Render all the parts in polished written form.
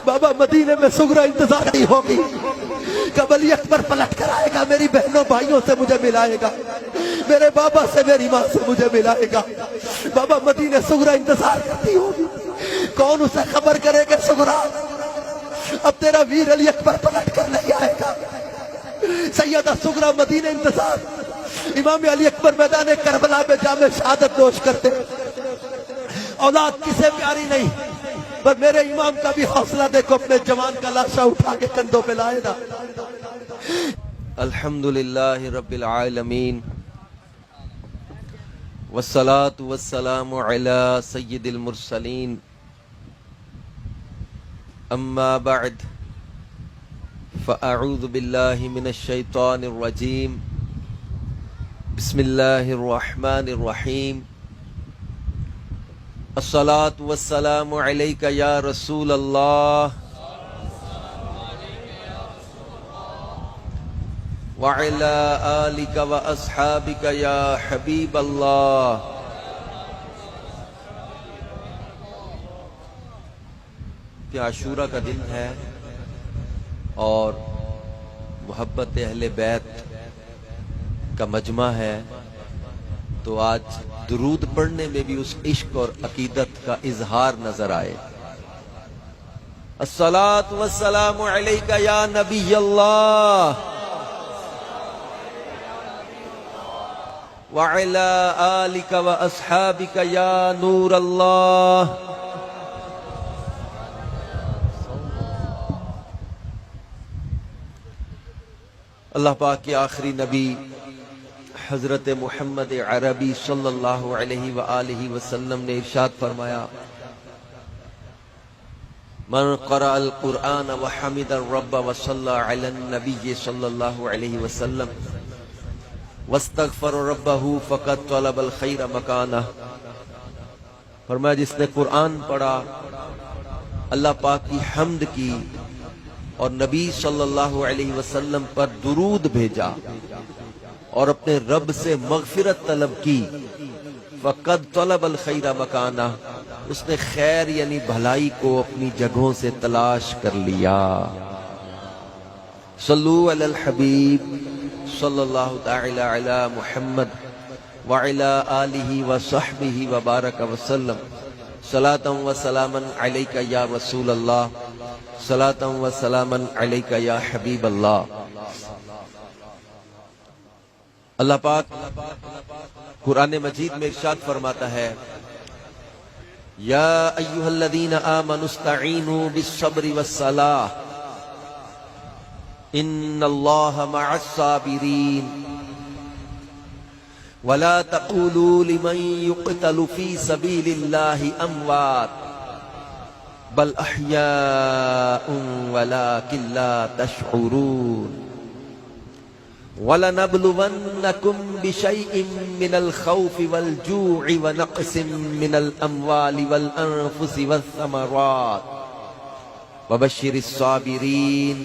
بابا مدینے میں سغرا انتظار نہیں ہوگی، کب علی اکبر پلٹ کر آئے گا، میری بہنوں بھائیوں سے مجھے ملائے گا، میرے بابا سے میری ماں سے مجھے ملائے گا۔ بابا مدینے سغرا انتظار کرتی ہوگی، کون اسے خبر کرے کہ سغرا اب تیرا ویر علی اکبر پلٹ کر نہیں آئے گا۔ سیدہ سغرا مدینہ انتظار، امام علی اکبر میدان کربلا میں جام شہادت نوش کرتے۔ اولاد کسے پیاری نہیں، پر میرے امام کا بھی حوصلہ دیکھو، اپنے جوان کا لاشا اٹھا کے کندھوں پہ لائے نا۔ الحمدللہ رب العالمین والصلاة والسلام علی سید المرسلین، اما بعد فاعوذ باللہ من الشیطان الرجیم، بسم اللہ الرحمن الرحیم، الصلاة والسلام علیک یا رسول اللہ وعلی آلک واصحابک یا حبیب اللہ۔ کہ عاشورہ کا دن ہے اور محبت اہل بیت کا مجمع ہے، تو آج درود پڑھنے میں بھی اس عشق اور عقیدت کا اظہار نظر آئے۔ الصلاۃ والسلام علیک یا نبی اللہ وعلی آلک واصحابک یا نور اللہ۔ اللہ پاک کے آخری نبی حضرت محمد عربی صلی اللہ علیہ وآلہ وسلم نے ارشاد فرمایا، من قرأ القرآن وحمد الرب وصلى علی النبی صلی اللہ علیہ وسلم واستغفر ربہ فقد طلب الخیر مکانہ۔ فرمایا جس نے قرآن پڑھا، اللہ پاک کی حمد کی اور نبی صلی اللہ علیہ وسلم پر درود بھیجا اور اپنے رب سے مغفرت طلب کی، فقد طلب الخیر مکانہ، اس نے خیر یعنی بھلائی کو اپنی جگہوں سے تلاش کر لیا۔ صلو علی الحبیب صلی اللہ تعالی علی محمد وعلی آلہ وصحبہ وبارک وسلم، صلاۃ و سلاما علیک یا رسول اللہ، صلاۃ و سلاما علیک یا حبیب اللہ۔ اللہ پاک قرآن مجید میں ارشاد فرماتا ہے، یا ایھا الذین آمنوا استعینوا بالصبر والصلاۃ ان اللہ مع الصابرین ولا تقولوا لمن يقتل في سبيل الله اموات بل احیاء ولكن لا تشعرون وَلَنَبْلُوَنَّكُمْ بِشَيْءٍ مِّنَ الْخَوْفِ وَالْجُوعِ وَنَقْصٍ مِّنَ الْأَمْوَالِ وَالْأَنفُسِ وَالثَّمَرَاتِ وَبَشِّرِ الصَّابِرِينَ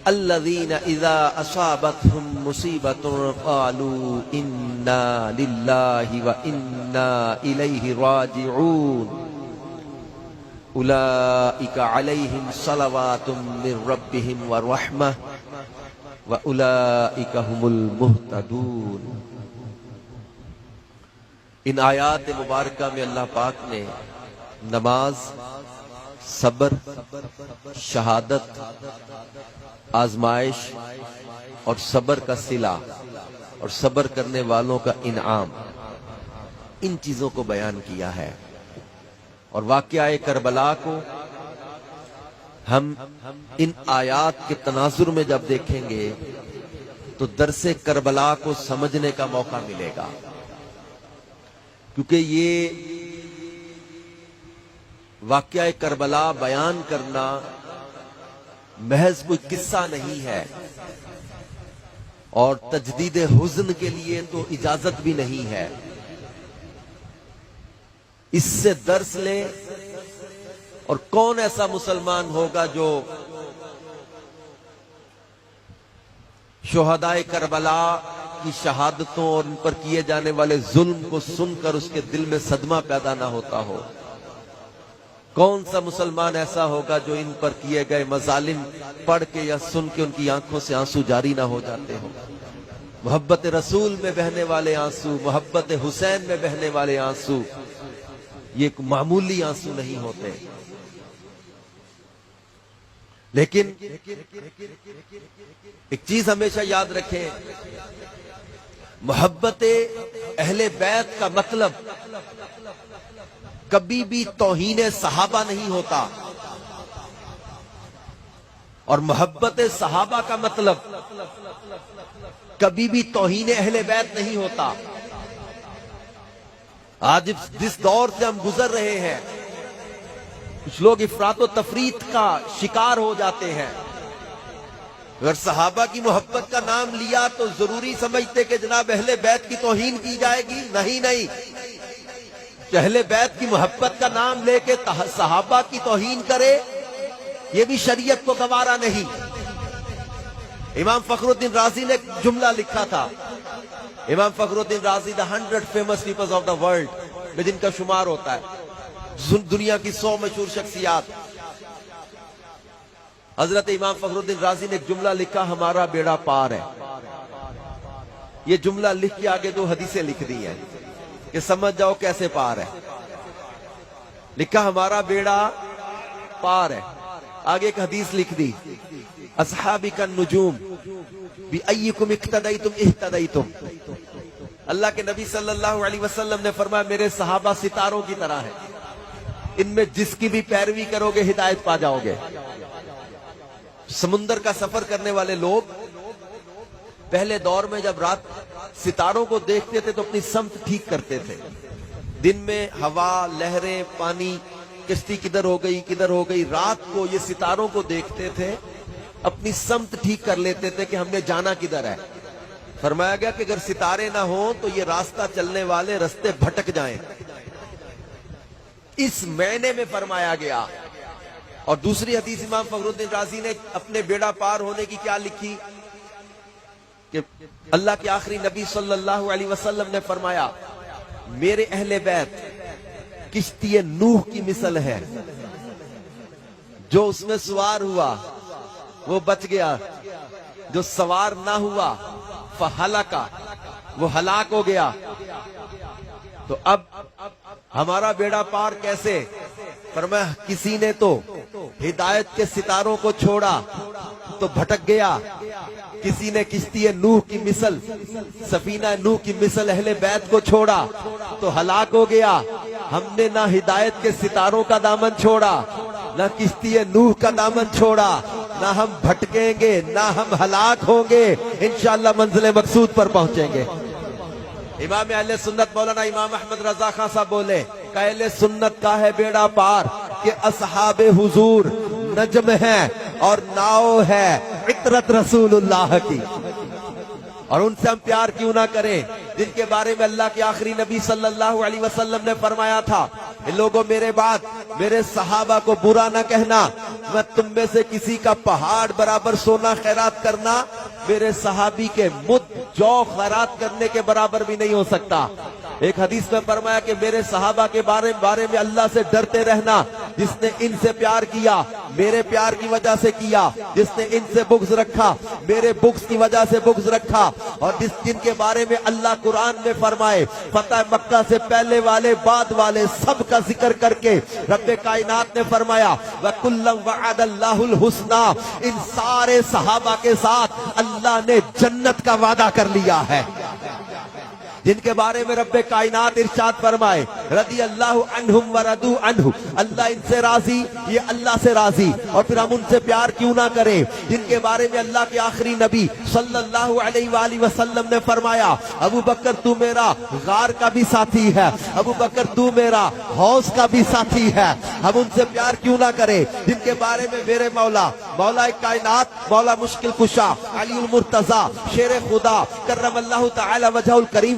الَّذِينَ إِذَا أَصَابَتْهُمْ مُصِيبَةٌ قَالُوا إِنَّا لِلَّهِ وَإِنَّا إِلَيْهِ رَاجِعُونَ أُولَئِكَ عَلَيْهِمْ صَلَوَاتٌ مِّن رَّبِّهِمْ وَرَحْمَةٌ وَأُولَئِكَ هُمُ الْمُهْتَدُونَ۔ ان آیات مبارکہ میں اللہ پاک نے نماز، صبر، شہادت، آزمائش اور صبر کا صلہ اور صبر کرنے والوں کا انعام، ان چیزوں کو بیان کیا ہے۔ اور واقعہ کربلا کو ہم ان آیات کے تناظر میں جب دیکھیں گے تو درس کربلا کو سمجھنے کا موقع ملے گا، کیونکہ یہ واقعہ کربلا بیان کرنا محض کوئی قصہ نہیں ہے، اور تجدید حزن کے لیے تو اجازت بھی نہیں ہے۔ اس سے درس لیں، اور کون ایسا مسلمان ہوگا جو شہدائے کربلا کی شہادتوں اور ان پر کیے جانے والے ظلم کو سن کر اس کے دل میں صدمہ پیدا نہ ہوتا ہو۔ کون سا مسلمان ایسا ہوگا جو ان پر کیے گئے مظالم پڑھ کے یا سن کے ان کی آنکھوں سے آنسو جاری نہ ہو جاتے ہوں؟ محبت رسول میں بہنے والے آنسو، محبت حسین میں بہنے والے آنسو، یہ ایک معمولی آنسو نہیں ہوتے۔ لیکن ایک چیز ہمیشہ یاد رکھیں، محبت اہل بیت کا مطلب کبھی بھی توہین صحابہ نہیں ہوتا، اور محبت صحابہ کا مطلب کبھی بھی توہین اہل بیت نہیں ہوتا۔ آج جس دور سے ہم گزر رہے ہیں، کچھ لوگ افراط و تفریط کا شکار ہو جاتے ہیں۔ اگر صحابہ کی محبت کا نام لیا تو ضروری سمجھتے کہ جناب اہل بیت کی توہین کی جائے گی۔ نہیں، کہ اہل بیت کی محبت کا نام لے کے صحابہ کی توہین کرے، یہ بھی شریعت کو گوارا نہیں۔ امام فخر الدین رازی نے ایک جملہ لکھا تھا، امام فخر الدین رازی the 100 famous people of the world میں جن کا شمار ہوتا ہے، دنیا کی 100 مشہور شخصیات، حضرت امام فخر الدین رازی نے ایک جملہ لکھا، ہمارا بیڑا پار ہے۔ یہ جملہ لکھ کے آگے 2 حدیثیں لکھ دی ہیں کہ سمجھ جاؤ کیسے پار ہے۔ لکھا ہمارا بیڑا پار ہے، آگے ایک حدیث لکھ دی، اصحابی کا نجوم بِأَيِّكُمْ اِقْتَدَيْتُمْ اِحْتَدَيْتُمْ۔ اللہ کے نبی صلی اللہ علیہ وسلم نے فرمایا میرے صحابہ ستاروں کی طرح ہیں، ان میں جس کی بھی پیروی کرو گے ہدایت پا جاؤ گے۔ سمندر کا سفر کرنے والے لوگ پہلے دور میں جب رات ستاروں کو دیکھتے تھے تو اپنی سمت ٹھیک کرتے تھے۔ دن میں ہوا، لہریں، پانی، کشتی کدھر ہو گئی، رات کو یہ ستاروں کو دیکھتے تھے، اپنی سمت ٹھیک کر لیتے تھے کہ ہم نے جانا کدھر ہے۔ فرمایا گیا کہ اگر ستارے نہ ہوں تو یہ راستہ چلنے والے رستے بھٹک جائیں، اس معنی میں فرمایا گیا۔ اور دوسری حدیث امام فخر الدین رازی نے اپنے بیڑا پار ہونے کی کیا لکھی کہ اللہ کے آخری نبی صلی اللہ علیہ وسلم نے فرمایا میرے اہل بیت کشتی نوح کی مثل ہے، جو اس میں سوار ہوا وہ بچ گیا، جو سوار نہ ہوا فہلکا، وہ ہلاک ہو گیا۔ تو اب ہمارا بیڑا پار کیسے؟ فرمایا کسی نے تو ہدایت کے ستاروں کو چھوڑا تو بھٹک گیا، کسی نے کشتی نوح کی مثل، سفینہ نوح کی مثل اہل بیت کو چھوڑا تو ہلاک ہو گیا۔ ہم نے نہ ہدایت کے ستاروں کا دامن چھوڑا، نہ کشتی نوح کا دامن چھوڑا، نہ ہم بھٹکیں گے، نہ ہم ہلاک ہوں گے، انشاءاللہ منزل مقصود پر پہنچیں گے۔ امام اہل سنت مولانا امام احمد رضا خان صاحب بولے کہ اہل سنت کا ہے بیڑا پار کہ اصحاب حضور نجم ہیں اور ناؤ ہے عطرت رسول اللہ کی، اور ان سے ہم پیار کیوں نہ کریں جن کے بارے میں اللہ کے آخری نبی صلی اللہ علیہ وسلم نے فرمایا تھا ان لوگوں میرے بعد میرے صحابہ کو برا نہ کہنا، میں تم میں سے کسی کا پہاڑ برابر سونا خیرات کرنا میرے صحابی کے مد جو خیرات کرنے کے برابر بھی نہیں ہو سکتا۔ ایک حدیث میں فرمایا کہ میرے صحابہ کے بارے میں اللہ سے ڈرتے رہنا، جس نے ان سے پیار کیا میرے پیار کی وجہ سے کیا، جس نے ان سے بغض رکھا میرے بغض کی وجہ سے بغض رکھا، اور جن کے بارے میں اللہ قرآن میں فرمائے فتح مکہ سے پہلے والے بعد والے سب کا ذکر کر کے رب کائنات نے فرمایا وَكُلًّا وَعَدَ اللَّهُ الْحُسْنَى، ان سارے صحابہ کے ساتھ اللہ نے جنت کا وعدہ کر لیا ہے، جن کے بارے میں رب کائنات ارشاد فرمائے رضی اللہ عنہم ورضوا عنہ، اللہ ان سے راضی یہ اللہ سے راضی، اور پھر ہم ان سے پیار کیوں نہ کریں جن کے بارے میں اللہ کے آخری نبی صلی اللہ علیہ وآلہ وسلم نے فرمایا ابو بکر تو میرا غار کا بھی ساتھی ہے، ابو بکر تو میرا حوض کا بھی ساتھی ہے، ہم ان سے پیار کیوں نہ کریں جن کے بارے میں میرے مولا کائنات مولا مشکل کشا علی المرتضی شیر خدا کرم اللہ تعالی وجہ الکریم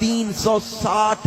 360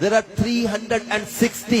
There are 360,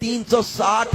360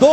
2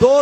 2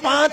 5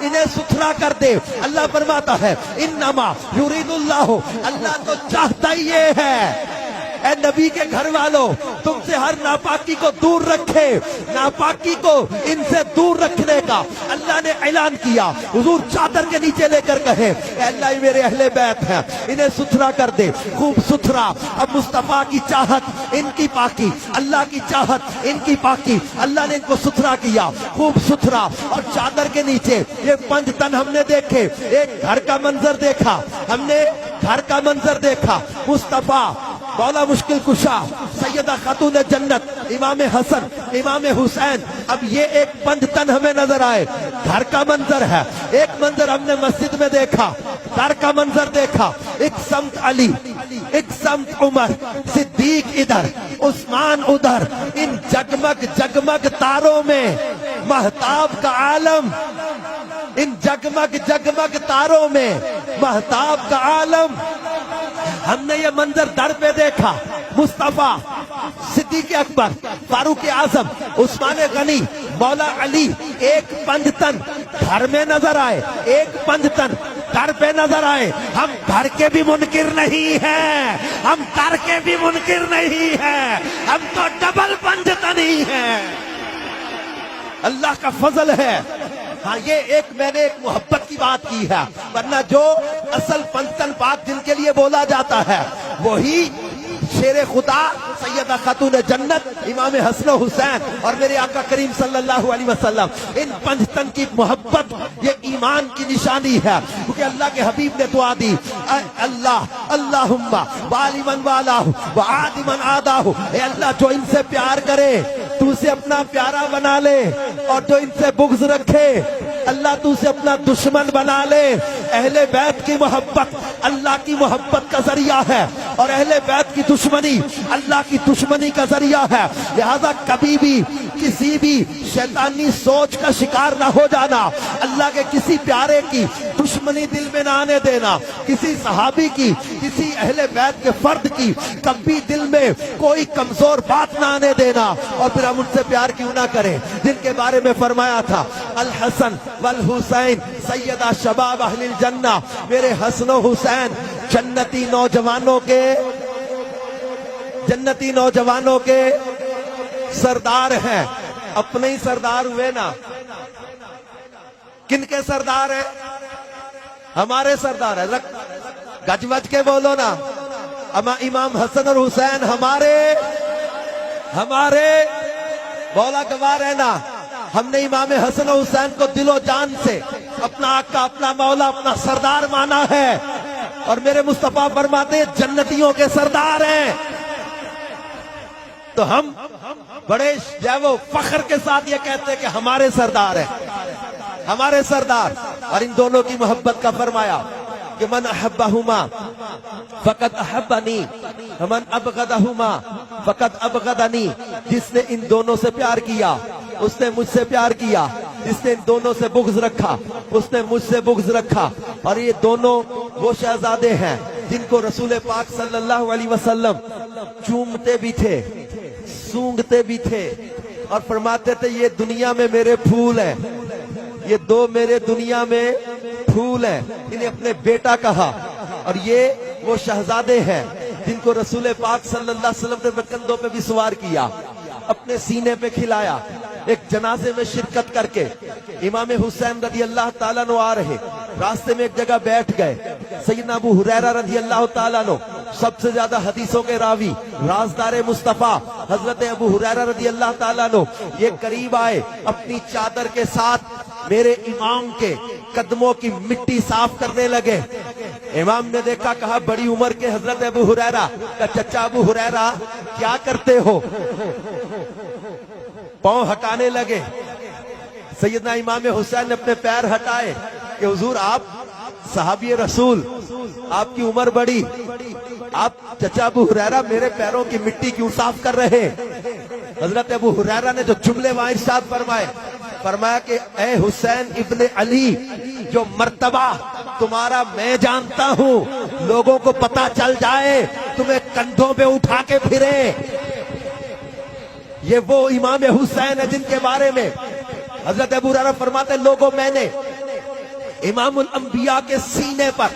انہیں ستھرا کر دے. اللہ فرماتا ہے انما یرید اللہ, اللہ تو چاہتا ہی یہ ہے اے نبی کے گھر والوں تم سے ہر ناپاکی کو دور رکھے, ناپاکی کو ان سے دور رکھنے کا اللہ نے اعلان کیا. حضور چادر کے نیچے لے کر کہے اے اللہ یہ میرے اہل بیت ہیں انہیں ستھرا کر دے, خوب ستھرا. اب مصطفیٰ کی چاہت ان کی پاکی, اللہ کی چاہت ان کی پاکی, اللہ نے ان کو ستھرا کیا خوب ستھرا. اور چادر کے نیچے یہ 5 تن ہم نے دیکھے, ایک گھر کا منظر دیکھا, ہم نے گھر کا منظر دیکھا. مصطفیٰ مولا مشکل کشا سیدہ خاتون جنت امام حسن امام حسین. اب یہ ایک 5 تن ہمیں نظر آئے, گھر کا منظر ہے. ایک منظر ہم نے مسجد میں دیکھا, گھر کا منظر دیکھا. ایک سمت علی, ایک سمت عمر, صدیق ادھر, عثمان ادھر. ان جگمگ جگمگ تاروں میں مہتاب کا عالم, ان جگمگ جگمگ تاروں میں مہتاب کا عالم. ہم نے یہ منظر در پہ دیکھا. مصطفیٰ, صدیق اکبر, فاروق اعظم, عثمان غنی, مولا علی, ایک 5 تن گھر میں نظر آئے, ایک 5 تن در پہ نظر آئے. ہم گھر کے بھی منکر نہیں ہیں, ہم در کے بھی منکر نہیں ہیں, ہم تو ڈبل 5 تن ہی ہیں. اللہ کا فضل ہے. ہاں یہ ایک میں نے ایک محبت کی بات کی ہے, ورنہ جو اصل 5 تن پاک جن کے لیے بولا جاتا ہے وہی شیر خدا سیدہ خاتون جنت امام حسن و حسین اور میرے آقا کریم صلی اللہ علیہ وسلم. ان 5 تن کی محبت یہ ایمان کی نشانی ہے, کیونکہ اللہ کے حبیب نے دعا دی اے اللہ اللہم والی من والاہ وعادی من عاداہ. اے اللہ جو ان سے پیار کرے تو اسے اپنا پیارا بنا لے, اور جو ان سے بغض رکھے اللہ تو اسے اپنا دشمن بنا لے. اہل بیت کی محبت اللہ کی محبت کا ذریعہ ہے, اور اہل بیت کی دشمنی اللہ کی دشمنی کا ذریعہ ہے. لہذا کبھی بھی کسی بھی شیطانی سوچ کا شکار نہ ہو جانا. اللہ کے کسی پیارے کی دشمنی دل میں نہ آنے دینا, کسی صحابی کی, کسی اہل بیت کے فرد کی کبھی دل میں کوئی کمزور بات نہ آنے دینا. اور پھر ہم ان سے پیار کیوں نہ کریں جن کے بارے میں فرمایا تھا الحسن والحسین سیدہ شباب اہل الجنہ. میرے حسن و حسین جنتی نوجوانوں کے سردار ہیں. اپنے ہی سردار ہوئے نا. کن کے سردار ہیں؟ ہمارے سردار ہیں. گج وج کے بولو نا. امام حسن اور حسین ہمارے مولا گواہ رہنا. ہم نے امام حسن و حسین کو دل و جان سے اپنا آقا, اپنا مولا, اپنا سردار مانا ہے. اور میرے مصطفیٰ فرماتے ہیں جنتیوں کے سردار ہیں. تو ہم بڑے جو فخر کے ساتھ یہ کہتے ہیں کہ ہمارے سردار ہیں, ہمارے سردار. اور ان دونوں کی محبت کا فرمایا کہ من احبہما فقط احبنی ومن ابغضہما فقط ابغضنی. جس نے ان دونوں سے پیار کیا اس نے مجھ سے پیار کیا, جس نے ان دونوں سے بغض رکھا اس نے مجھ سے بغض رکھا. اور یہ دونوں وہ شہزادے ہیں جن کو رسول پاک صلی اللہ علیہ وسلم چومتے بھی تھے, سونگتے بھی تھے, اور فرماتے تھے یہ دنیا میں میرے پھول ہیں, یہ 2 میرے دنیا میں پھول ہیں. انہیں اپنے بیٹا کہا. اور یہ وہ شہزادے ہیں جن کو رسول پاک صلی اللہ علیہ وسلم نے کندھوں پہ بھی سوار کیا, اپنے سینے پہ کھلایا. ایک جنازے میں شرکت کر کے امام حسین رضی اللہ تعالیٰ عنہ آ رہے, راستے میں ایک جگہ بیٹھ گئے. سیدنا ابو ہریرہ رضی اللہ تعالیٰ عنہ سب سے زیادہ حدیثوں کے راوی, رازدار مصطفیٰ حضرت ابو ہریرہ رضی اللہ تعالیٰ عنہ یہ قریب آئے, اپنی چادر کے ساتھ میرے امام کے قدموں کی مٹی صاف کرنے لگے. امام نے دیکھا, کہا بڑی عمر کے حضرت ابو ہریرہ, کہ چچا ابو ہریرہ کیا کرتے ہو؟ پاؤں ہٹانے لگے. سیدنا امام حسین نے اپنے پیر ہٹائے کہ حضور آپ صحابی رسول, آپ کی عمر بڑی, آپ چچا ابو ہریرہ میرے پیروں کی مٹی کیوں صاف کر رہے؟ حضرت ابو ہریرہ نے جو جملے وہاں ارشاد فرمایا کہ اے حسین ابن علی, جو مرتبہ تمہارا میں جانتا ہوں, لوگوں کو پتا چل جائے تمہیں کندھوں پہ اٹھا کے پھرے. یہ وہ امام حسین ہے جن کے بارے میں حضرت ابو ہریرہ فرماتے ہیں لوگوں میں نے امام الانبیاء کے سینے پر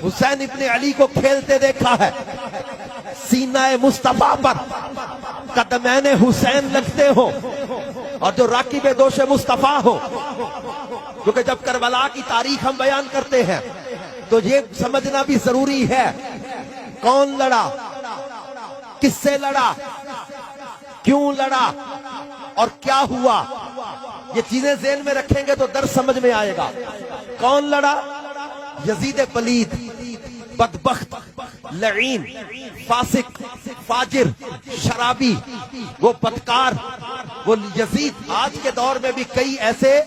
حسین ابن علی کو کھیلتے دیکھا ہے، سینہ مصطفیٰ پر قدمین حسین لگتے ہو اور جو راکب دوش مصطفیٰ ہو، کیونکہ جب کربلا کی تاریخ ہم بیان کرتے ہیں تو یہ سمجھنا بھی ضروری ہے کون لڑا، کس سے لڑا، کیوں لڑا اور کیا ہوا. یہ چیزیں ذہن میں رکھیں گے تو درس سمجھ میں آئے گا. کون لڑا؟ یزید پلید، بدبخت، لعین، فاسق، فاجر، شرابی، وہ بدکار، وہ یزید. آج کے دور میں بھی کئی ایسے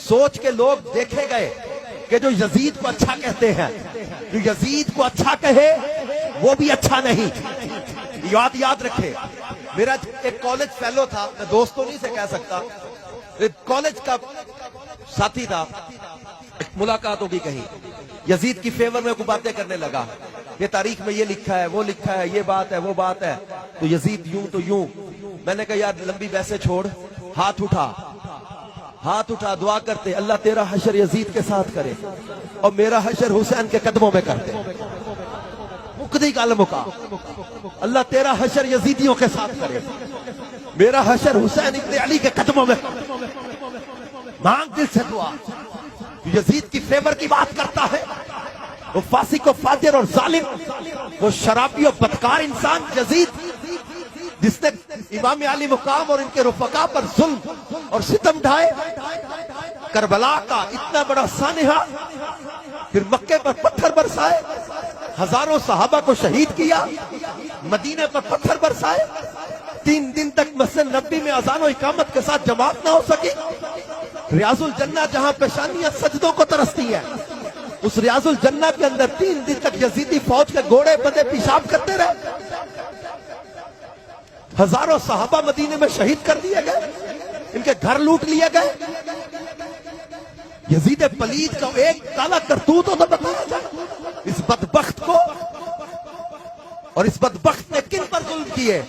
سوچ کے لوگ دیکھے گئے کہ جو یزید کو اچھا کہتے ہیں، جو یزید کو اچھا کہے وہ بھی اچھا نہیں. یاد رکھے. میرا ایک کالج فیلو تھا، میں دوستوں نہیں سے کہہ سکتا، کالج کا ساتھی تھا، ملاقات ہوگی کہیں، یزید کی فیور میں کو باتیں کرنے لگا، یہ تاریخ میں یہ لکھا ہے، وہ لکھا ہے، یہ بات ہے، وہ بات ہے، تو یزید یوں تو یوں. میں نے کہا یار لمبی بحثیں چھوڑ، ہاتھ اٹھا، دعا کرتے اللہ تیرا حشر یزید کے ساتھ کرے اور میرا حشر حسین کے قدموں میں کر دے. مقدی گل مکا، اللہ تیرا حشر یزیدیوں کے ساتھ کرے، میرا حشر حسین ابن علی کے قدموں میں. مانگ دل سے دعا. یزید کی فیور کی بات کرتا ہے، وہ فاسق و فاجر اور ظالم، وہ شرابی و بدکار انسان یزید، جس نے امام علی مقام اور ان کے رفقا پر ظلم اور ستم ڈھائے، کربلا کا اتنا بڑا سانحہ، پھر مکے پر پتھر برسائے، ہزاروں صحابہ کو شہید کیا، مدینے پر پتھر برسائے، 3 دن تک مسجد نبی میں اذان و اقامت کے ساتھ جماعت نہ ہو سکی. ریاض الجنہ جہاں پیشانیاں سجدوں کو ترستی ہیں، اس ریاض الجنہ کے اندر 3 دن تک یزیدی فوج کے گھوڑے بندے پیشاب کرتے رہے. ہزاروں صحابہ مدینے میں شہید کر دیے گئے، ان کے گھر لوٹ لیے گئے. یزید پلید کا ایک کالا کرتوت ہو تو بتایا جائے. اس بدبخت کو، اور اس بدبخت نے کن پر ظلم کیے؟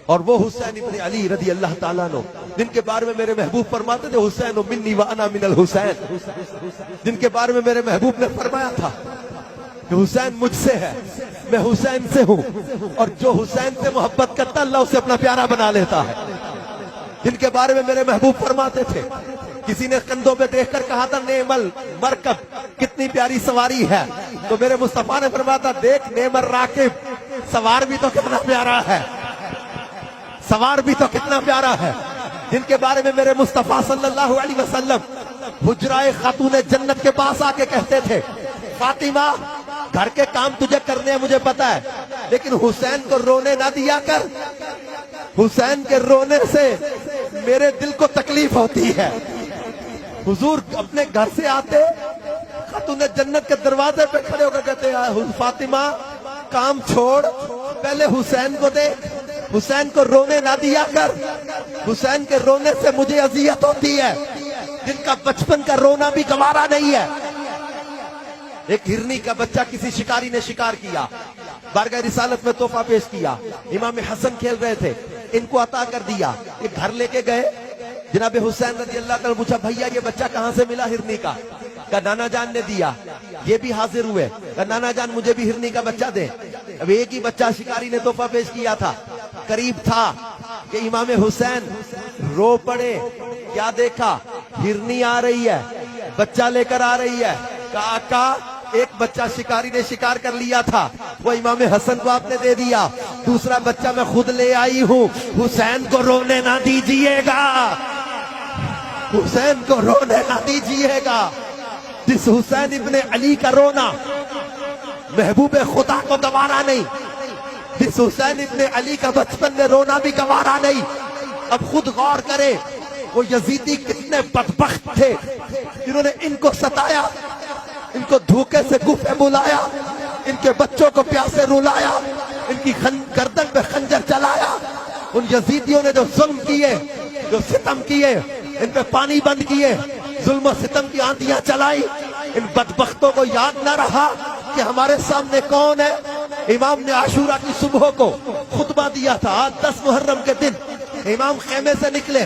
اور وہ حسین ابن علی رضی اللہ تعالیٰ عنہ، جن کے بارے میں میرے محبوب فرماتے تھے حسین منی وانا من الحسین، جن کے بارے میں میرے محبوب نے فرمایا تھا کہ حسین مجھ سے ہے، میں حسین سے ہوں، اور جو حسین سے محبت کرتا اللہ اسے اپنا پیارا بنا لیتا ہے. جن کے بارے میں میرے محبوب فرماتے تھے، کسی نے کندھوں پہ دیکھ کر کہا تھا نعمل مرکب، کتنی پیاری سواری ہے، تو میرے مصطفیٰ نے فرمایا تھا دیکھ نعمل راکب، سوار بھی تو کتنا پیارا ہے، سوار بھی تو کتنا پیارا ہے. جن کے بارے میں میرے مصطفیٰ صلی اللہ علیہ وسلم حجرہ خاتون جنت کے پاس آ کے کہتے تھے فاطمہ گھر کے کام تجھے کرنے ہیں مجھے پتا ہے، لیکن حسین کو رونے نہ دیا کر، حسین کے رونے سے میرے دل کو تکلیف ہوتی ہے. حضور اپنے گھر سے آتے، خاتون جنت کے دروازے پہ کھڑے ہو کر کہتے ہیں فاطمہ کام چھوڑ، پہلے حسین کو دیکھ، حسین کو رونے نہ دیا کر، حسین کے رونے سے مجھے اذیت ہوتی ہے. جن کا بچپن کا رونا بھی گوارا نہیں ہے. ایک ہرنی کا بچہ کسی شکاری نے شکار کیا، بارگاہ رسالت میں تحفہ پیش کیا، امام حسن کھیل رہے تھے، ان کو عطا کر دیا. یہ گھر لے کے گئے، جناب حسین رضی اللہ تعالیٰ پوچھا بھیا یہ بچہ کہاں سے ملا ہرنی کا؟ کہا نانا جان نے دیا. یہ بھی حاضر ہوئے، کہا نانا جان مجھے بھی ہرنی کا بچہ دے. اب ایک ہی بچہ شکاری نے تحفہ پیش کیا تھا، قریب تھا کہ امام حسین رو پڑے. کیا دیکھا؟ ہرنی آ رہی ہے، بچہ لے کر آ رہی ہے. کہا آقا ایک بچہ شکاری نے شکار کر لیا تھا، وہ امام حسن کو آپ نے دے دیا، دوسرا بچہ میں خود لے آئی ہوں. حسین کو رونے نہ دیجئے گا، حسین کو رونے نہ دیجئے گا. جس حسین ابن علی کا رونا محبوب خدا کو گوارا نہیں، جس حسین ابن علی کا بچپن میں رونا بھی گوارا نہیں. اب خود غور کرے وہ یزیدی کتنے بدبخت تھے جنہوں نے ان کو ستایا، ان کو دھوکے سے گفے بلایا، ان کے بچوں کو پیاسے رلایا، ان کی گردن پہ خنجر چلایا. ان یزیدیوں نے جو ظلم کیے، جو ستم کیے، ان پہ پانی بند کیے، ظلم و ستم کی آندیاں چلائی. ان بدبختوں کو یاد نہ رہا کہ ہمارے سامنے کون ہے. امام نے عاشورہ کی صبح کو خطبہ دیا تھا. آج 10 محرم کے دن امام خیمے سے نکلے،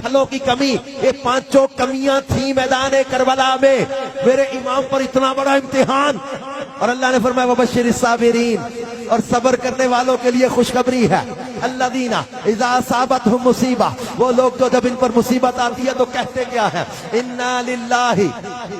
پھلوں کی کمی، یہ پانچوں کمیاں تھیں میدان کربلا میں. میرے امام پر اتنا بڑا امتحان، اور اللہ نے فرمایا وبشر الصابرین، اور صبر کرنے والوں کے لیے خوشخبری ہے. الذین اذا اصابتهم مصیبہ، وہ لوگ جو جب ان پر مصیبت آتی ہے تو کہتے کیا ہے؟ انا للہ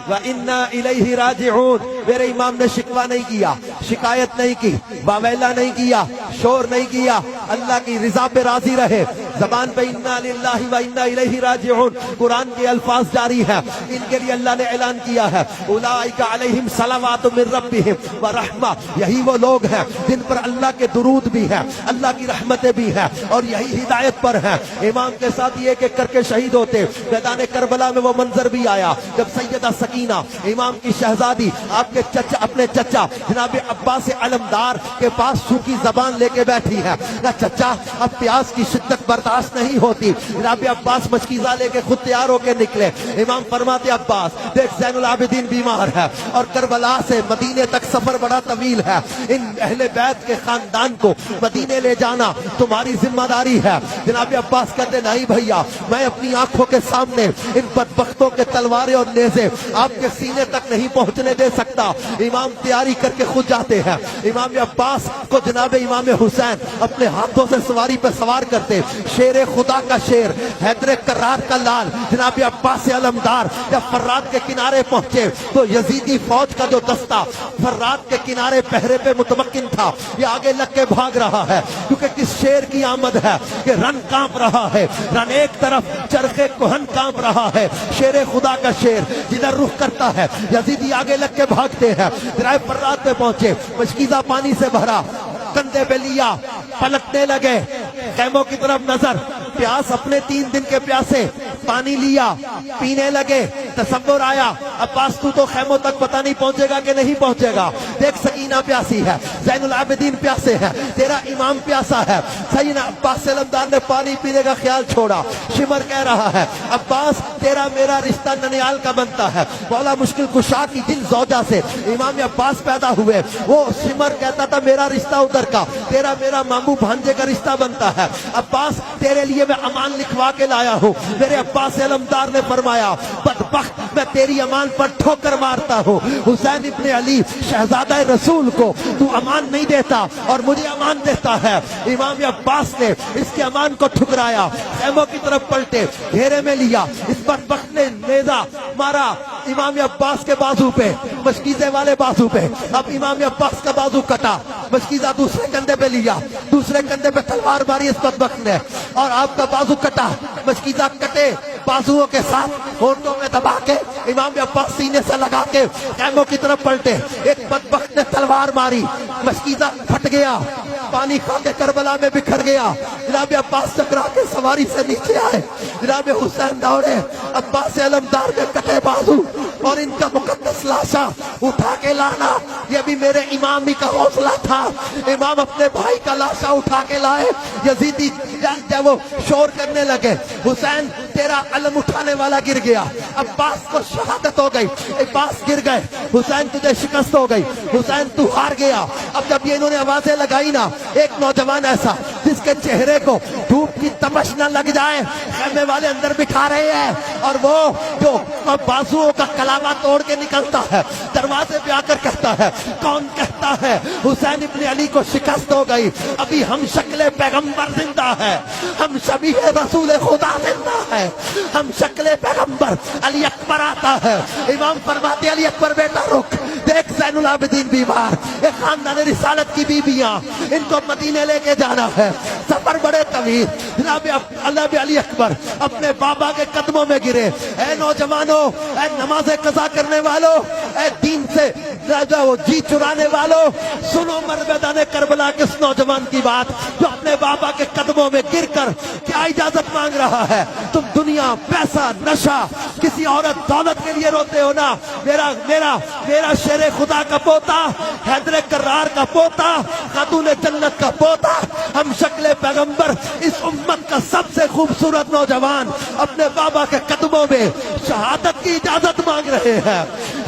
و انا الیہ راجعون. میرے امام نے شکوہ نہیں کیا، شکایت نہیں کی، واویلا نہیں کیا، شور نہیں کیا، اللہ کی رضا پہ راضی رہے. زبان پہ انا للہ و انا الیہ راجعون قرآن کے الفاظ جاری ہیں. ان کے لیے اللہ نے اعلان کیا ہے اولئک علیہم صلوات من ربہم ورحمہ، یہی وہ لوگ ہیں جن پر اللہ کے درود بھی ہیں، اللہ کی رحمتیں بھی ہیں، اور یہی ہدایت پر ہیں. امام کے ساتھ یہ ایک ایک کر کے شہید ہوتے. میدان کربلا میں وہ منظر بھی آیا جب سیدہ سکینہ امام کی شہزادی آپ کے چچا، اپنے چچا جناب عباس علمدار کے پاس سوکھی زبان لے کے بیٹھی ہے. نہ چچا اب پیاس کی شدت برداشت نہیں ہوتی. جناب عباس مشکیزہ لے کے خود تیار ہو کے نکلے. امام فرماتے عباس دیکھ زین العابدین بیمار ہے اور کربلا سے مدینے تک سفر بڑا طویل ہے، ان اہل بیت کے خاندان کو مدینے لے جانا تمہاری ذمہ داری ہے. جناب عباس کہتے نہیں بھیا، میں اپنی آنکھوں کے سامنے ان بدبختوں کے تلواریں اور نیزے آپ کے سینے تک نہیں پہنچنے دے سکتا. امام تیاری کر کے خود جاتے ہیں. امام عباس کو جناب امام حسین اپنے ہاتھوں سے سواری پہ سوار کرتے. شیر خدا کا شیر، حیدر کرار کا لال جناب عباس علمدار جب فرات کے کنارے پہنچے تو یزیدی فوج کا جو دستہ فرات کے کنارے پہرے پہ متمکن تھا یہ آگے لگ کے بھاگ رہا ہے، کیونکہ کس شیر کی آمد ہے کہ رن کانپ رہا ہے. رن ایک طرف، چرخ کوہن کانپ رہا ہے. شیر خدا کا شیر جدھر رخ کرتا ہے یزیدی آگے لگ کے بھاگتے ہیں. درائے فرات پہ پہنچے، مشکیزہ پانی سے بھرا، کندھے پہ لیا، پلٹنے لگے، خیموں کی طرف نظر، پیاس اپنے 3 دن کے پیاسے، پانی لیا، پینے لگے. تصور آیا عباس تو خیموں تک پتہ نہیں پہنچے گا کہ نہیں پہنچے گا. دیکھ سکینہ پیاسی ہے، زین العابدین پیاسے ہے، تیرا امام پیاسا ہے. سیدنا عباس علمدار نے پانی پینے کا خیال چھوڑا. شمر کہہ رہا ہے عباس تیرا میرا رشتہ ننیال کا بنتا ہے. مولا مشکل کشا کی جن زوجہ سے امام عباس پیدا ہوئے وہ شمر کہتا تھا میرا رشتہ ادھر کا، تیرا میرا ماموں بھانجے کا رشتہ بنتا ہے. عباس تیرے لیے میں امان لکھوا کے لایا ہوں. میرے عباس علمدار نے فرمایا بدبخت میں تیری امان پر ٹھوکر مارتا ہوں. حسین ابن علی شہزادہ رسول کو تو امان نہیں دیتا اور مجھے امان دیتا ہے. امام عباس نے اس کے امان کو ٹھکرایا، خیموں کی طرف پلٹے، گھیرے میں لیا. اس بدبخت نے نیزہ مارا امام عباس کے بازو پہ، مشکیزے والے بازو پہ. اب امام عباس کا بازو کٹا، مشکیزہ دوسرے کندھے پہ لیا، دوسرے کندھے پہ تلوار ماری اس بدبخت نے، اور آپ کا بازو کٹا. مشکیزہ کٹے بازوؤں کے ساتھ ہونٹوں میں دبا کے امام عباس سینے سے لگا کے خیموں کی طرف پلٹے. ایک بدبخت نے تلوار ماری، مشکیزہ پھٹ گیا، پانی کھا کے کربلا میں بکھر گیا. جناب عباس چکرا کے سواری سے نیچے آئے. جناب حسین دوڑے، عباس علمدار کے کٹے بازو اور ان کا مقدس لاشا اٹھا کے لانا یہ بھی میرے امام ہی کا حوصلہ تھا. امام اپنے بھائی کا لاشا اٹھا کے لائے. یزیدی جب وہ شور کرنے لگے حسین تیرا علم اٹھانے والا گر گیا. عباس کو شہادت ہو گئی، عباس گر گئے. حسین تجھے شکست ہو گئی، حسین تو ہار گیا. اب جب یہ انہوں نے آوازیں لگائی نا، ایک نوجوان ایسا جس کے چہرے کو دھوپ کی تمش نہ لگ جائے، خیمے والے اندر بٹھا رہے ہیں، اور وہ جو بازوؤں کا کلاوا توڑ کے نکلتا ہے دروازے پہ آ کر کہتا ہے کون کہتا ہے حسین ابن علی کو شکست ہو گئی؟ ابھی ہم شکل پیغمبر زندہ ہے، ہم شبیہ رسول خدا زندہ ہے، ہم شکل پیغمبر. علی اکبر آتا ہے. امام فرماتے علی اکبر بیٹا رک، دیکھ زین العابدین بیمار، ایک خاندان رسالت کی بیویاں، ان کو مدینے لے کے جانا ہے، سفر بڑے طویل. جناب اللہ علی اکبر اپنے بابا کے قدموں میں گرے. اے نوجوانوں، اے نماز قضا کرنے والوں، اے دین سے وہ جی چرانے والوں، سنو مربدان کربلا کے اس نوجوان کی بات جو اپنے بابا کے قدموں میں گر کر کیا اجازت مانگ رہا ہے. تم دنیا، پیسہ، نشہ، کسی عورت، دولت کے لیے روتے ہو نا. میرا میرا میرا شیر خدا کا پوتا، حیدر کرار کا پوتا، خاتون جنت کا پوتا، ہم شکل پیغمبر اس امت کا سب سے خوبصورت نوجوان اپنے بابا کے قدموں میں شہادت کی اجازت مانگ رہے ہیں.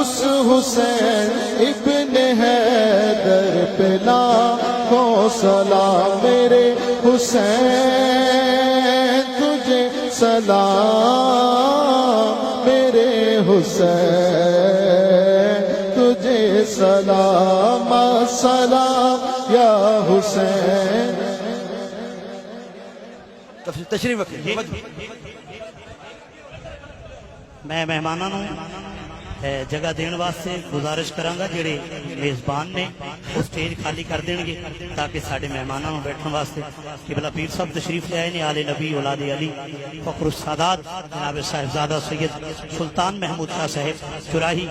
اس حسین ابن حیدر پہ لاکھوں سلام میرے حسین تجھے سلام میرے حسین تجھے سلام السلام یا حسین. تشریف رکھیں. میں مہمانوں نوں جگہ دین واسطے گزارش کراਂਗਾ جڑے میزبان نے وہ سٹیج خالی کر دین گے تاکہ ساڈے مہمانوں نوں بیٹھن واسطے قبلہ پیر صاحب تشریف لے آئے نے آل نبی اولاد علی فخر السادات جناب صاحبزادہ سید سلطان محمود شاہ صاحب چراہی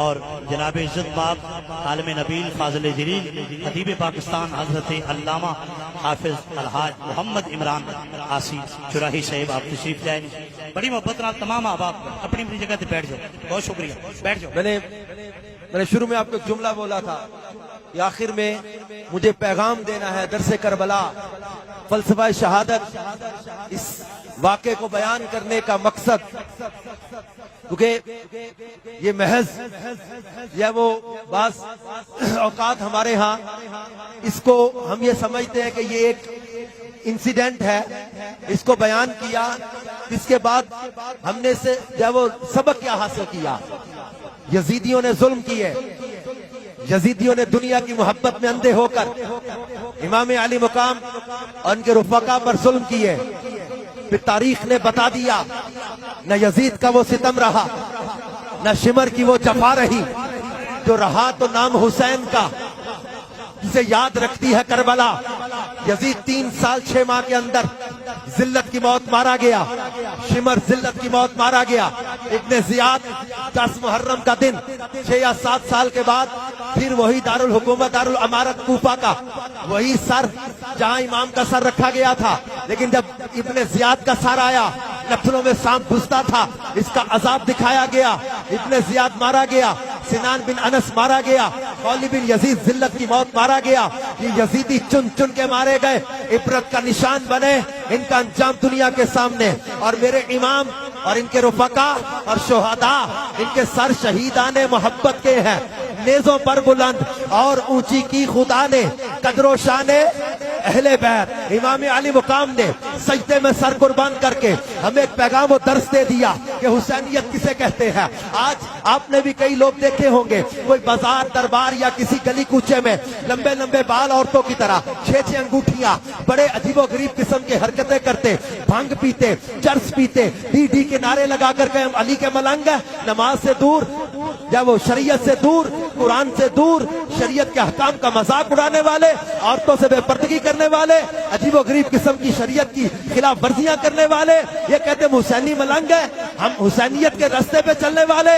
اور جناب عزت باب عالم نبیل فاضل جلیل خطیب پاکستان حضرت علامہ حافظ الحاج محمد عمران آسی چراہی صاحب آپ تشریف لے آئے. بڑی محبت نال تمام احباب اپنی اپنی جگہ تے بیٹھ جاؤ. بہت شکریہ. بیٹھ جاؤ. میں نے شروع میں آپ کو ایک جملہ بولا تھا کہ آخر میں مجھے پیغام دینا ہے درس کربلا. فلسفہ شہادت اس واقعے کو بیان کرنے کا مقصد کیونکہ یہ محض یا وہ بعض اوقات ہمارے ہاں اس کو ہم یہ سمجھتے ہیں کہ یہ ایک انسیڈنٹ ہے, اس کو بیان کیا, اس کے بعد ہم نے سے جب وہ سبق کیا حاصل کیا. یزیدیوں نے ظلم کیے, یزیدیوں نے دنیا کی محبت میں اندھے ہو کر امام علی مقام اور ان کے رفقا پر ظلم کیے. پھر تاریخ نے بتا دیا نہ یزید کا وہ ستم رہا, نہ شمر کی وہ جفا رہی, جو رہا تو نام حسین کا جسے یاد رکھتی ہے کربلا. یزید 3 سال 6 ماہ کے اندر ذلت کی موت مارا گیا, شمر ذلت کی موت مارا گیا. ابن زیاد 10 محرم کا دن 6 یا 7 سال کے بعد پھر وہی دارالحکومت دارالامارت کوفہ کا وہی سر جہاں امام کا سر رکھا گیا تھا, لیکن جب ابن زیاد کا سر آیا نفلوں میں سانپ گھستا تھا, اس کا عذاب دکھایا گیا. ابن زیاد مارا گیا, سنان بن انس مارا گیا, خولی بن یزید ذلت کی موت مارا گیا. یہ یزیدی چن چن کے مارے گئے, عبرت کا نشان بنے. ان کا انجام دنیا کے سامنے, اور میرے امام اور ان کے رفقا اور شہداء ان کے سر شہیدان محبت کے ہیں, نیزوں پر بلند اور اونچی کی خدا نے قدر و شان اہل بیت. امام علی مقام نے سجدے میں سر قربان کر کے ہمیں ایک پیغام و درس دے دیا کہ حسینیت کسے کہتے ہیں. آج آپ نے بھی کئی لوگ دیکھے ہوں گے, کوئی بازار دربار یا کسی گلی کوچے میں لمبے لمبے بال عورتوں کی طرح, 6 انگوٹھیاں, بڑے عجیب و غریب قسم کے حرکتیں کرتے, بھنگ پیتے, چرس پیتے, ڈی کے نعرے لگا کر کے ہم علی کے ملنگ ہیں. نماز سے دور یا وہ شریعت سے دور, قرآن سے دور, شریعت کے احکام کا مذاق اڑانے والے, عورتوں سے بے پردگی کرنے والے, عجیب و غریب قسم کی شریعت کی خلاف ورزیاں کرنے والے, یہ کہتے ہیں حسینی ملنگ ہے, ہم حسینیت کے راستے پہ چلنے والے.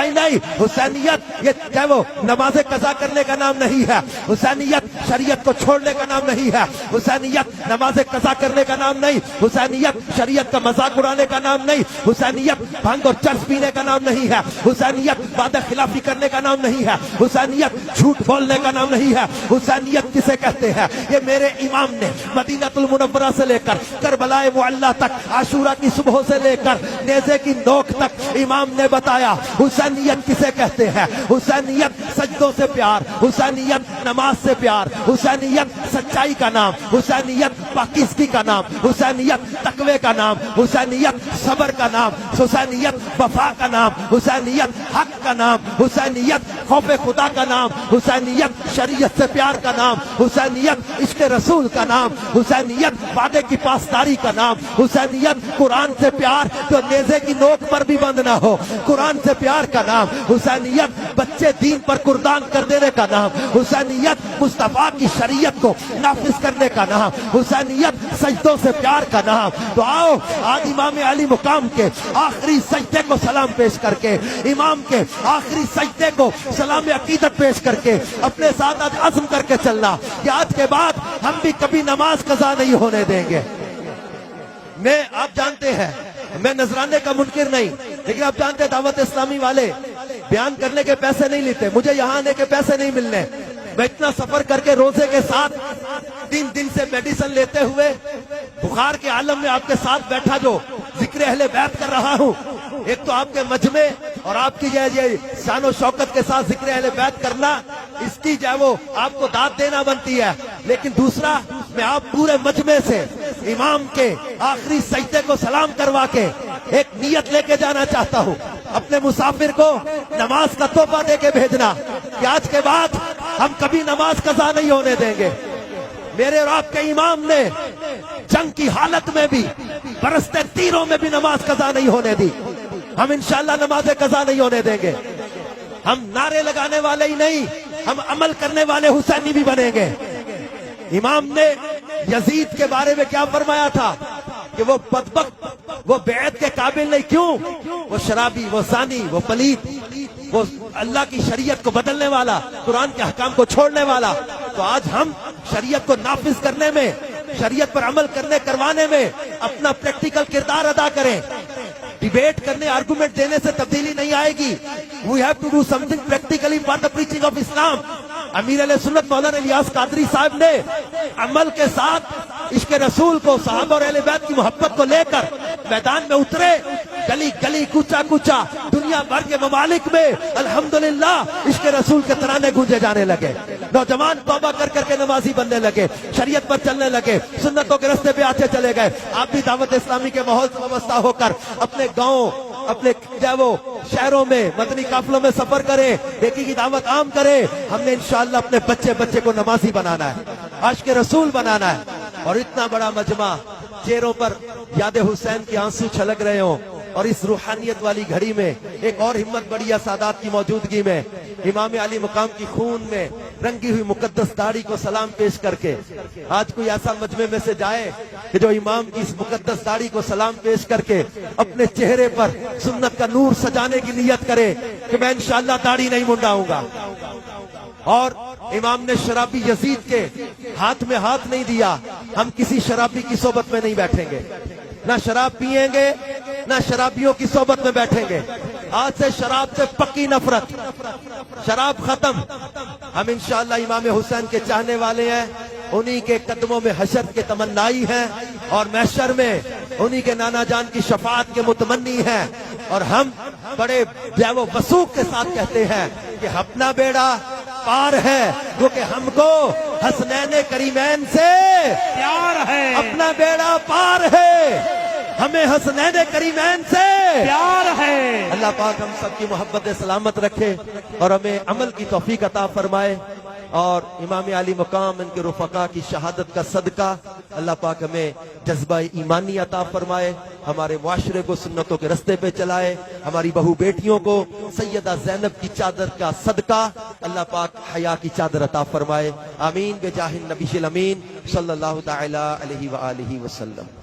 نہیں, حسینیت یہ کیا وہ نماز قضا کرنے کا نام نہیں ہے, حسینیت شریعت کو چھوڑنے کا نام نہیں ہے, حسینیت نماز قضا کرنے کا نام نہیں, حسینیت شریعت کا مذاق اڑانے کا نام نہیں, حسینیت بھنگ اور چرس پینے کا نام نہیں ہے, حسینیت وعدہ خلافی کرنے کا نام نہیں ہے, حسینیت جھوٹ بولنے کا نام نہیں ہے. حسینیت کسے کہتے ہیں؟ یہ میرے امام نے مدینہ المنورہ سے لے کر کربلا معلی تک, عاشورہ کی صبح سے لے کر نیزے کی نوک تک امام نے بتایا حسینیت کسے کہتے ہیں. حسینیت سجدوں سے پیار, حسینیت نماز سے پیار, حسینیت سچائی کا نام, حسینیت پاکیزگی کا نام, حسینیت تقوی کا نام, حسینیت صبر کا نام, حسینیت وفا کا نام, حسینیت حق کا نام, حسینیت خوف خدا کا نام, حسینیت شریعت سے پیار کا نام, حسینیت عشق رسول کا نام, حسینیت وعدے کی پاسداری کا نام, حسینیت قرآن سے پیار جو نیزے کی نوک پر بھی بند نہ ہو, قرآن سے پیار کا نام, حسینیت بچے دین پر قربان کر دینے کا نام, حسینیت مصطفیٰ کی شریعت کو نافذ کرنے کا نام, حسینیت سجدوں سے پیار کا نام. تو آؤ آج امام علی مقام کے آخری سجدے کو سلام پیش کر کے, امام کے آخری سجدے کو سلام عقیدت پیش کر کے اپنے ساتھ آج عزم کر کے چلنا کہ آج کے بعد ہم بھی کبھی نماز قضا نہیں ہونے دیں گے. میں آپ جانتے ہیں میں نذرانے کا منکر نہیں, لیکن آپ جانتے ہیں دعوت اسلامی والے بیان کرنے کے پیسے نہیں لیتے, مجھے یہاں آنے کے پیسے نہیں ملنے. میں اتنا سفر کر کے روزے کے ساتھ 3 دن سے میڈیسن لیتے ہوئے بخار کے عالم میں آپ کے ساتھ بیٹھا جو ذکر اہل بیت کر رہا ہوں, ایک تو آپ کے مجمع اور آپ کی یہ شان و شوکت کے ساتھ ذکر اہل بیت کرنا، اس کی جو ہے وہ آپ کو داد دینا بنتی ہے، لیکن دوسرا میں آپ پورے مجمع سے امام کے آخری سجدے کو سلام کروا کے ایک نیت لے کے جانا چاہتا ہوں، اپنے مسافر کو نماز کا تحفہ دے کے بھیجنا کہ آج کے بعد ہم کبھی نماز قضا نہیں ہونے دیں گے۔ میرے اور آپ کے امام نے جنگ کی حالت میں بھی، برستے تیروں میں بھی نماز قضا نہیں ہونے دی، ہم انشاءاللہ نماز قضا نہیں ہونے دیں گے۔ ہم نعرے لگانے والے ہی نہیں، ہم عمل کرنے والے حسینی بھی بنیں گے۔ امام نے یزید کے بارے میں کیا فرمایا تھا کہ وہ بدبخت، وہ بیعت کے قابل نہیں، کیوں؟ وہ شرابی، وہ زانی، وہ پلید، وہ اللہ کی شریعت کو بدلنے والا، قرآن کے احکام کو چھوڑنے والا۔ تو آج ہم شریعت کو نافذ کرنے میں، شریعت پر عمل کروانے میں اپنا پریکٹیکل کردار ادا کریں۔ ڈیبیٹ کرنے، آرگومنٹ دینے سے تبدیلی نہیں آئے گی۔ We have to do something practically for the preaching of Islam۔ امیر علیہ سنت مولانا الیاس قادری صاحب نے عمل کے ساتھ عشق رسول کو، صحابہ اور اہل بیت کی محبت کو لے کر میدان میں اترے، گلی گلی، کوچا کوچا، دنیا بھر کے ممالک میں الحمدللہ عشق رسول کے ترانے گونجے جانے لگے، نوجوان توبہ کر کر کے نمازی بننے لگے، شریعت پر چلنے لگے، سنتوں کے راستے پہ آتے چلے گئے۔ آپ بھی دعوت اسلامی کے ماحول سے وابستہ ہو کر اپنے گاؤں، اپنے وہ شہروں میں مدنی قافلوں میں سفر کریں، نیکی کی دعوت عام کریں۔ ہم نے انشاءاللہ اپنے بچے کو نمازی بنانا ہے، عاشق رسول بنانا ہے، اور اتنا بڑا مجمع، چہروں پر یاد حسین کی آنسو چھلک رہے ہوں، اور اس روحانیت والی گھڑی میں ایک اور ہمت بڑی ہے سادات کی موجودگی میں، امام علی مقام کی خون میں رنگی ہوئی مقدس داڑھی کو سلام پیش کر کے آج کوئی ایسا مجمع میں سے جائے کہ جو امام کی اس مقدس داڑھی کو سلام پیش کر کے اپنے چہرے پر سنت کا نور سجانے کی نیت کرے کہ میں انشاءاللہ داڑھی نہیں منڈاؤں گا۔ اور امام نے شرابی یزید کے ہاتھ میں ہاتھ نہیں دیا، ہم کسی شرابی کی صحبت میں نہیں بیٹھیں گے، نہ شراب پیئیں گے، نہ شرابیوں کی صحبت میں بیٹھیں گے۔ آج سے شراب سے پکی نفرت، شراب ختم۔ ہم انشاءاللہ امام حسین کے چاہنے والے ہیں، انہی کے قدموں میں حشر کے تمنائی ہیں، اور محشر میں انہی کے نانا جان کی شفاعت کے متمنی ہیں، اور ہم بڑے وثوق کے ساتھ کہتے ہیں کہ اپنا بیڑا پار ہے، کیونکہ ہم کو حسنین کریمین سے پیار ہے، اپنا بیڑا پار ہے، ہمیں حسنین کریمین سے پیار ہے۔ اللہ پاک ہم سب کی محبت سلامت رکھے اور ہمیں عمل کی توفیق عطا فرمائے، اور امام علی مقام ان کے رفقا کی شہادت کا صدقہ اللہ پاک ہمیں جذبہ ایمانی عطا فرمائے، ہمارے معاشرے کو سنتوں کے رستے پہ چلائے، ہماری بہو بیٹیوں کو سیدہ زینب کی چادر کا صدقہ اللہ پاک حیا کی چادر عطا فرمائے۔ آمین بجاہ النبی الامین صلی اللہ تعالی علیہ وآلہ وسلم۔